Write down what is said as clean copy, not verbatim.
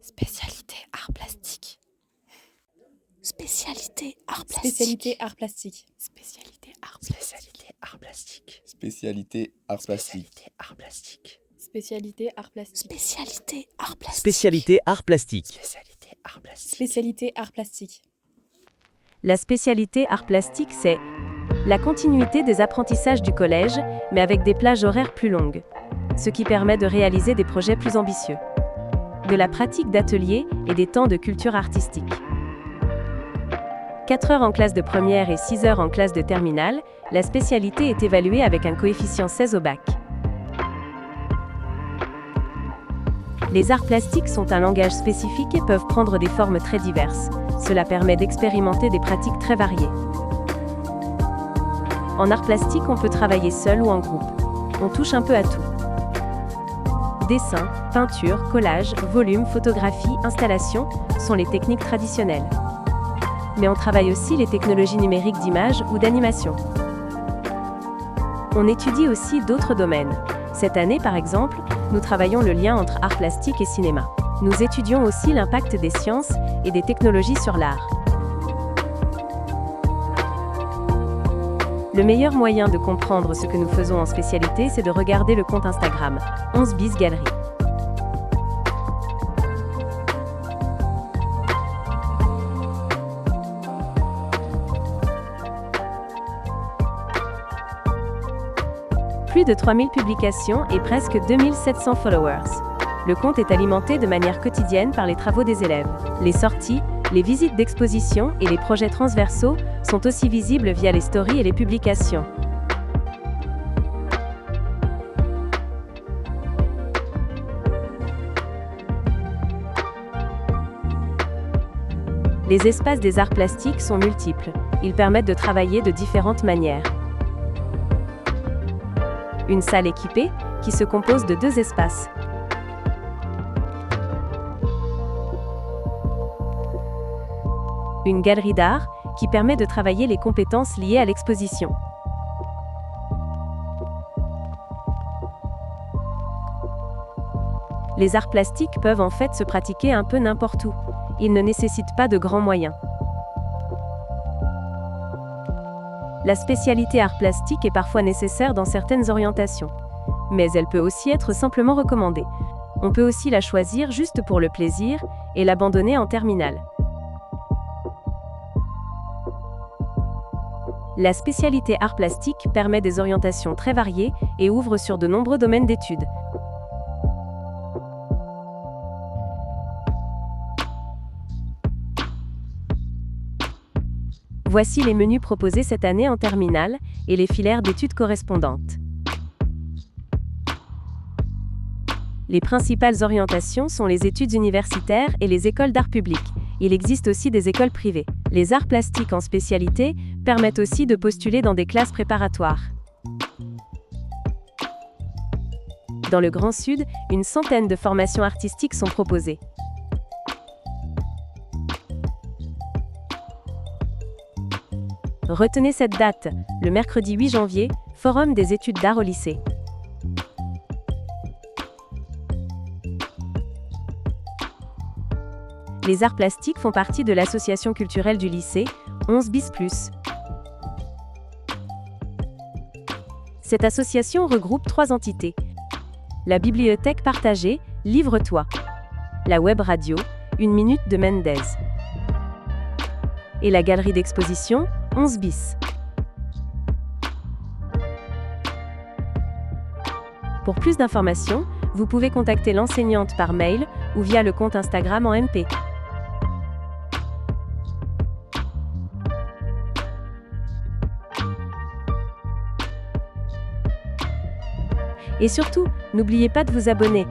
Spécialité art plastique. Spécialité art plastique. Spécialité art plastique. Spécialité art plastique. Spécialité art plastique. Spécialité art plastique. Spécialité art plastique. Spécialité art plastique. Spécialité art plastique. Spécialité art plastique. Spécialité art plastique. La spécialité art plastique, c'est la continuité des apprentissages du collège, mais avec des plages horaires plus longues, ce qui permet de réaliser des projets plus ambitieux, de la pratique d'ateliers et des temps de culture artistique. 4 heures en classe de première et 6 heures en classe de terminale, la spécialité est évaluée avec un coefficient 16 au bac. Les arts plastiques sont un langage spécifique et peuvent prendre des formes très diverses. Cela permet d'expérimenter des pratiques très variées. En art plastique, on peut travailler seul ou en groupe. On touche un peu à tout. Dessin, peinture, collage, volume, photographie, installation sont les techniques traditionnelles. Mais on travaille aussi les technologies numériques d'image ou d'animation. On étudie aussi d'autres domaines. Cette année, par exemple, nous travaillons le lien entre art plastique et cinéma. Nous étudions aussi l'impact des sciences et des technologies sur l'art. Le meilleur moyen de comprendre ce que nous faisons en spécialité, c'est de regarder le compte Instagram 11 bis Galerie. Plus de 3000 publications et presque 2700 followers. Le compte est alimenté de manière quotidienne par les travaux des élèves. Les sorties, les visites d'exposition et les projets transversaux sont aussi visibles via les stories et les publications. Les espaces des arts plastiques sont multiples. Ils permettent de travailler de différentes manières. Une salle équipée, qui se compose de 2 espaces. Une galerie d'art, qui permet de travailler les compétences liées à l'exposition. Les arts plastiques peuvent en fait se pratiquer un peu n'importe où. Ils ne nécessitent pas de grands moyens. La spécialité art plastique est parfois nécessaire dans certaines orientations, mais elle peut aussi être simplement recommandée. On peut aussi la choisir juste pour le plaisir et l'abandonner en terminale. La spécialité art plastique permet des orientations très variées et ouvre sur de nombreux domaines d'études. Voici les menus proposés cette année en terminale et les filières d'études correspondantes. Les principales orientations sont les études universitaires et les écoles d'art public. Il existe aussi des écoles privées. Les arts plastiques en spécialité permettent aussi de postuler dans des classes préparatoires. Dans le Grand Sud, une centaine de formations artistiques sont proposées. Retenez cette date, le mercredi 8 janvier, Forum des études d'art au lycée. Les arts plastiques font partie de l'association culturelle du lycée, 11 bis plus. Cette association regroupe 3 entités. La bibliothèque partagée, Livre-toi. La web radio, 1 minute de Mendez. Et la galerie d'exposition, 11 bis. Pour plus d'informations, vous pouvez contacter l'enseignante par mail ou via le compte Instagram en MP. Et surtout, n'oubliez pas de vous abonner.